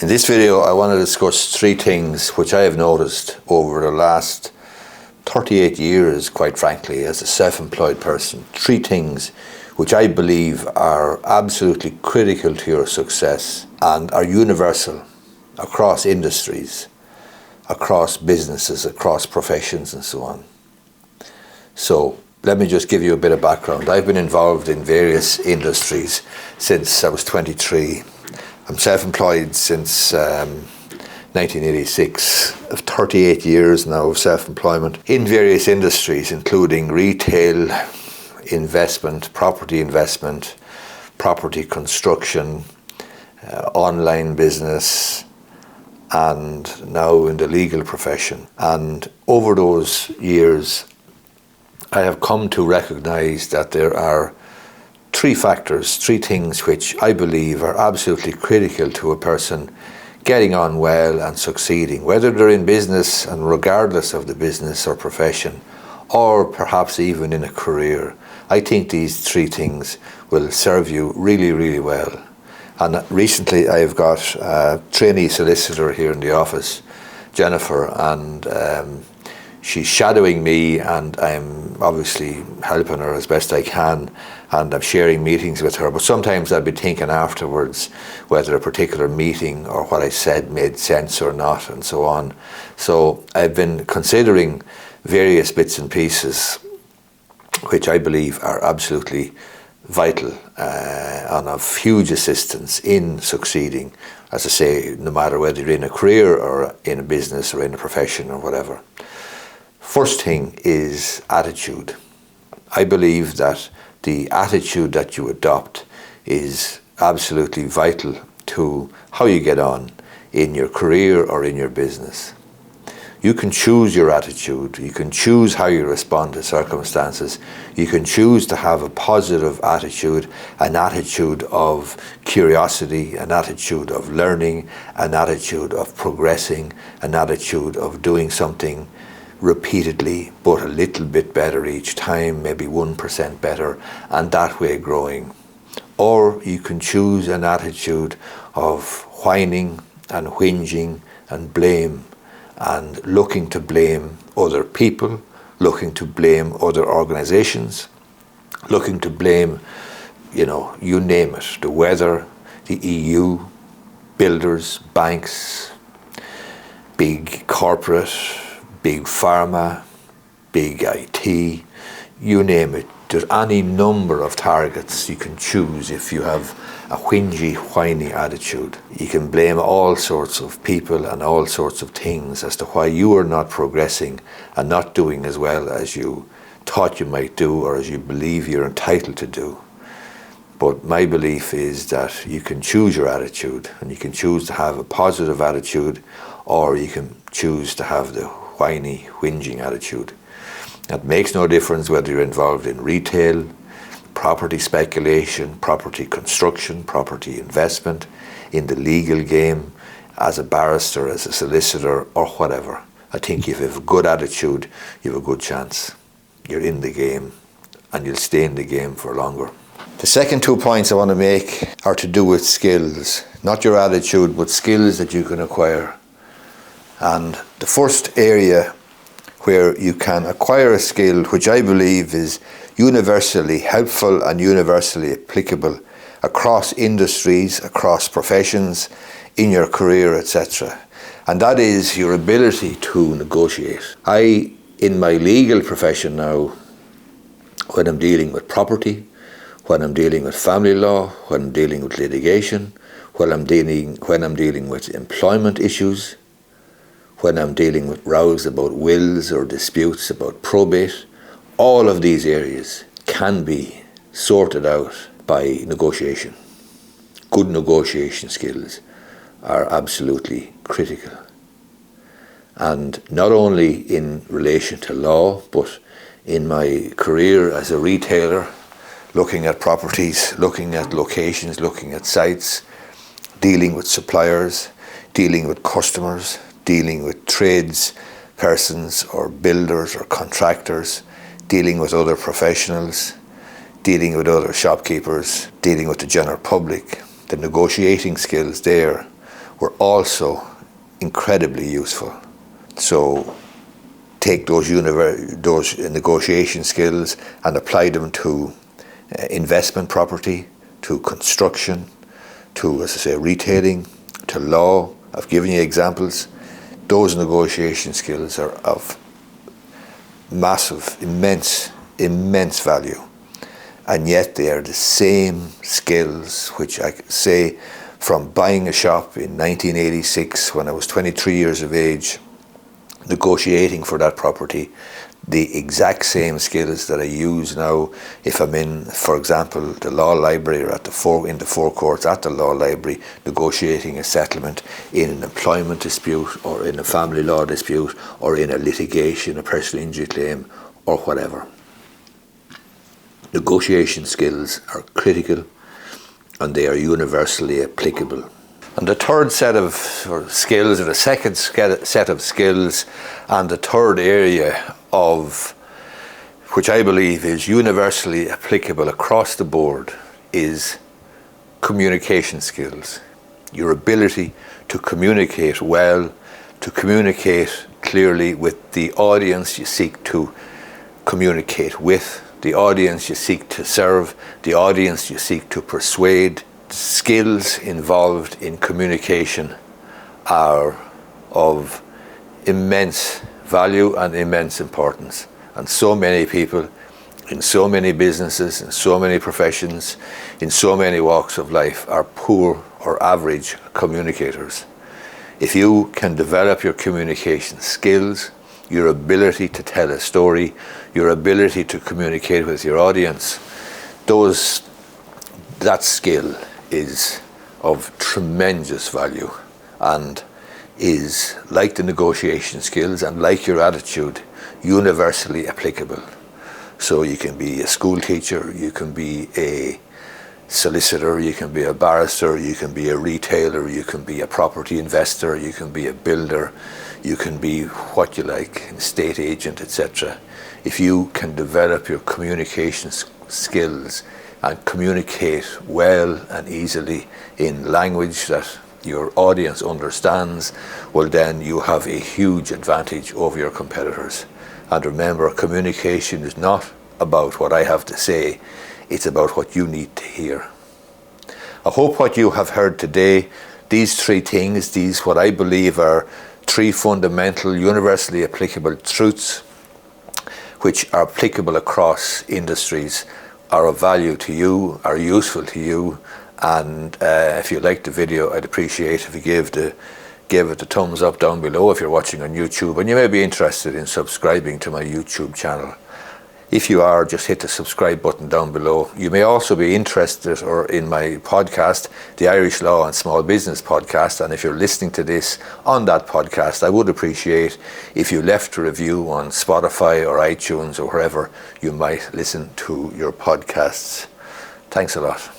In this video, I want to discuss three things which I have noticed over the last 38 years, quite frankly, as a self-employed person. Three things which I believe are absolutely critical to your success and are universal across industries, across businesses, across professions and so on. So let me just give you a bit of background. I've been involved in various industries since I was 23. I'm self-employed since 1986, of 38 years now of self-employment in various industries, including retail, investment, property construction, online business, and now in the legal profession. And over those years, I have come to recognize that there are three things which I believe are absolutely critical to a person getting on well and succeeding, whether they're in business and regardless of the business or profession, or perhaps even in a career. I think these three things will serve you really, really well. And recently I've got a trainee solicitor here in the office, Jennifer, and she's shadowing me, and I'm obviously helping her as best I can, and I'm sharing meetings with her. But sometimes I'll be thinking afterwards whether a particular meeting or what I said made sense or not, and so on. So I've been considering various bits and pieces which I believe are absolutely vital and of huge assistance in succeeding, as I say, no matter whether you're in a career or in a business or in a profession or whatever. First thing is attitude. I believe that the attitude that you adopt is absolutely vital to how you get on in your career or in your business. You can choose your attitude, you can choose how you respond to circumstances, you can choose to have a positive attitude, an attitude of curiosity, an attitude of learning, an attitude of progressing, an attitude of doing something repeatedly but a little bit better each time, maybe 1% better, and that way growing. Or you can choose an attitude of whining and whinging and blame, and looking to blame other people, looking to blame other organizations, looking to blame, you name it, the weather, the EU, builders, banks, big corporate, big pharma, big IT, you name it. There's any number of targets you can choose if you have a whingy, whiny attitude. You can blame all sorts of people and all sorts of things as to why you are not progressing and not doing as well as you thought you might do or as you believe you're entitled to do. But my belief is that you can choose your attitude, and you can choose to have a positive attitude, or you can choose to have the whiny, whinging attitude. It makes no difference whether you're involved in retail, property speculation, property construction, property investment, in the legal game, as a barrister, as a solicitor, or whatever. I think if you have a good attitude, you have a good chance. You're in the game, and you'll stay in the game for longer. The second 2 points I want to make are to do with skills. Not your attitude, but skills that you can acquire. And the first area where you can acquire a skill, which I believe is universally helpful and universally applicable across industries, across professions, in your career, etc. And that is your ability to negotiate. In my legal profession now, when I'm dealing with property, when I'm dealing with family law, when I'm dealing with litigation, when I'm dealing with employment issues, when I'm dealing with rows about wills or disputes about probate, all of these areas can be sorted out by negotiation. Good negotiation skills are absolutely critical. And not only in relation to law, but in my career as a retailer, looking at properties, looking at locations, looking at sites, dealing with suppliers, dealing with customers, dealing with trades persons or builders or contractors, dealing with other professionals, dealing with other shopkeepers, dealing with the general public. The negotiating skills there were also incredibly useful. So take those negotiation skills and apply them to investment property, to construction, to, as I say, retailing, to law. I've given you examples. Those negotiation skills are of massive, immense value. And yet they are the same skills which I say from buying a shop in 1986 when I was 23 years of age, negotiating for that property, the exact same skills that I use now if I'm in, for example, the law library or in the forecourts at the law library, negotiating a settlement in an employment dispute or in a family law dispute or in a litigation, a personal injury claim or whatever. Negotiation skills are critical and they are universally applicable. And the third set of skills, or the second set of skills, and the third area of which I believe is universally applicable across the board, is communication skills. Your ability to communicate well, to communicate clearly with the audience you seek to communicate with, the audience you seek to serve, the audience you seek to persuade. Skills involved in communication are of immense value and immense importance. And so many people in so many businesses, in so many professions, in so many walks of life are poor or average communicators. If you can develop your communication skills, your ability to tell a story, your ability to communicate with your audience, that skill is of tremendous value and is, like the negotiation skills and like your attitude, universally applicable. So you can be a school teacher, you can be a solicitor, you can be a barrister, you can be a retailer, you can be a property investor, you can be a builder, you can be what you like, an estate agent, etc. If you can develop your communication skills and communicate well and easily in language that your audience understands, well then you have a huge advantage over your competitors. And remember, communication is not about what I have to say, it's about what you need to hear. I hope what you have heard today, these three things, these what I believe are three fundamental, universally applicable truths which are applicable across industries, are of value to you, are useful to you, and if you liked the video, I'd appreciate if you give it a thumbs up down below if you're watching on YouTube, and you may be interested in subscribing to my YouTube channel. If you are, just hit the subscribe button down below. You may also be interested in my podcast, the Irish Law and Small Business Podcast, and if you're listening to this on that podcast, I would appreciate if you left a review on Spotify or iTunes or wherever you might listen to your podcasts. Thanks a lot.